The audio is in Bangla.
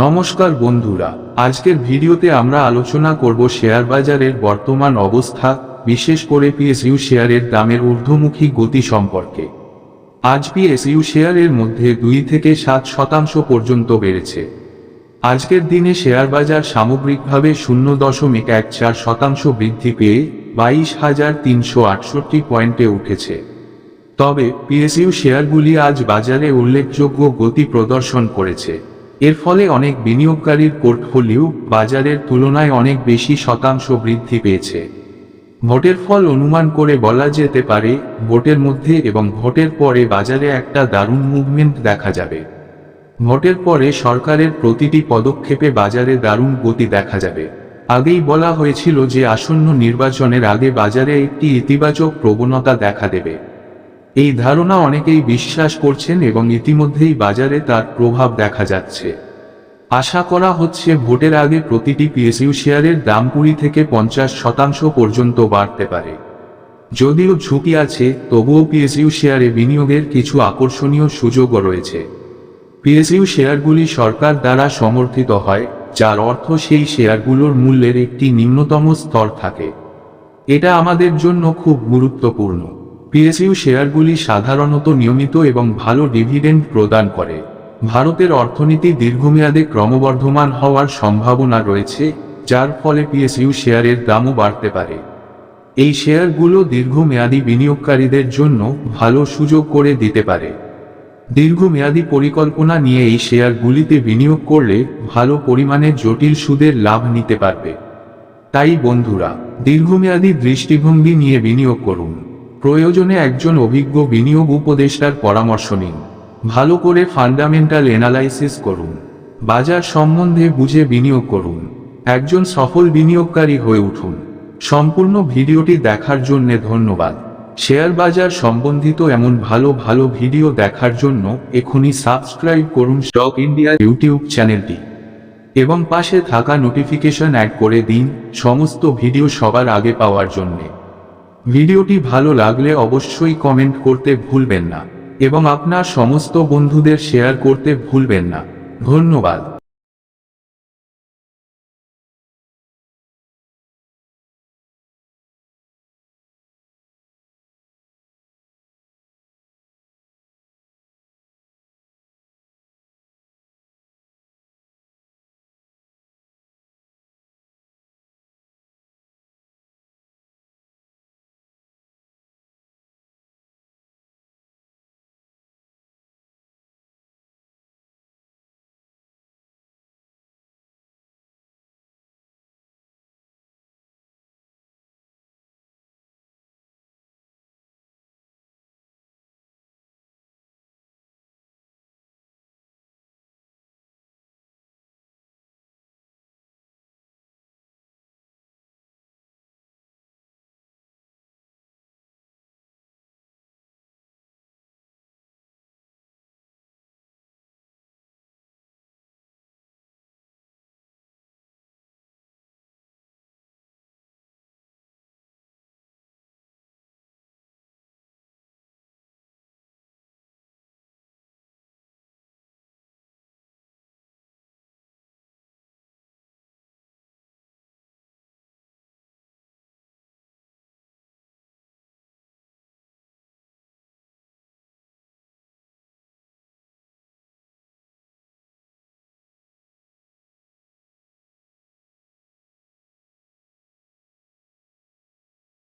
নমস্কার বন্ধুরা, আজকের ভিডিওতে আমরা আলোচনা করব শেয়ার বাজারের বর্তমান অবস্থা, বিশেষ করে পিএসইউ শেয়ারের দামের ঊর্ধ্বমুখী গতি সম্পর্কে। আজ পিএসইউ শেয়ারের মধ্যে 2 থেকে 7% পর্যন্ত বেড়েছে। আজকের দিনে শেয়ার বাজার সামগ্রিকভাবে 0.14% বৃদ্ধি পেয়ে 22,368 পয়েন্টে উঠেছে। তবে পিএসইউ শেয়ারগুলি আজ বাজারে উল্লেখযোগ্য গতি প্রদর্শন করেছে। এর ফলে অনেক বিনিয়োগকারীর পোর্টফোলিও বাজারের তুলনায় অনেক বেশি শতাংশ বৃদ্ধি পেয়েছে। ভোটের ফল অনুমান করে বলা যেতে পারে, ভোটের মধ্যে এবং ভোটের পরে বাজারে একটা দারুণ মুভমেন্ট দেখা যাবে। ভোটের পরে সরকারের প্রতিটি পদক্ষেপে বাজারে দারুণ গতি দেখা যাবে। আগেই বলা হয়েছিল যে আসন্ন নির্বাচনের আগে বাজারে একটি ইতিবাচক প্রবণতা দেখা দেবে। এই ধারণা অনেকেই বিশ্বাস করছেন এবং ইতিমধ্যেই বাজারে তার প্রভাব দেখা যাচ্ছে। আশা করা হচ্ছে ভোটের আগে প্রতিটি পিএসইউ শেয়ারের দাম 20 থেকে 50% পর্যন্ত বাড়তে পারে। যদিও ঝুঁকি আছে, তবুও পিএসইউ শেয়ারে বিনিয়োগের কিছু আকর্ষণীয় সুযোগও রয়েছে। পিএসইউ শেয়ারগুলি সরকার দ্বারা সমর্থিত হয়, যার অর্থ সেই শেয়ারগুলোর মূল্যের একটি নিম্নতম স্তর থাকে। এটা আমাদের জন্য খুব গুরুত্বপূর্ণ। পিএসইউ শেয়ারগুলি সাধারণত নিয়মিত এবং ভালো ডিভিডেন্ড প্রদান করে। ভারতের অর্থনীতি দীর্ঘমেয়াদে ক্রমবর্ধমান হওয়ার সম্ভাবনা রয়েছে, যার ফলে পিএসইউ শেয়ারের দামও বাড়তে পারে। এই শেয়ারগুলো দীর্ঘমেয়াদী বিনিয়োগকারীদের জন্য ভালো সুযোগ করে দিতে পারে। দীর্ঘমেয়াদী পরিকল্পনা নিয়ে এই শেয়ারগুলিতে বিনিয়োগ করলে ভালো পরিমাণে জটিল সুদের লাভ নিতে পারবে। তাই বন্ধুরা, দীর্ঘমেয়াদী দৃষ্টিভঙ্গি নিয়ে বিনিয়োগ করুন। প্রয়োজনে একজন অভিজ্ঞ বিনিয়োগ উপদেষ্টার পরামর্শ নিন। ভালো করে ফান্ডামেন্টাল অ্যানালাইসিস করুন। বাজার সম্বন্ধে বুঝে বিনিয়োগ করুন। একজন সফল বিনিয়োগকারী হয়ে উঠুন। সম্পূর্ণ ভিডিওটি দেখার জন্য ধন্যবাদ। শেয়ার বাজার সম্বন্ধিত এমন ভালো ভালো ভিডিও দেখার জন্য এখনই সাবস্ক্রাইব করুন স্টক ইন্ডিয়া ইউটিউব চ্যানেলটি এবং পাশে থাকা নোটিফিকেশন অ্যাড করে দিন সমস্ত ভিডিও সবার আগে পাওয়ার জন্য। ভিডিওটি ভালো লাগলে অবশ্যই কমেন্ট করতে ভুলবেন না এবং আপনার সমস্ত বন্ধুদের শেয়ার করতে ভুলবেন না। ধন্যবাদ।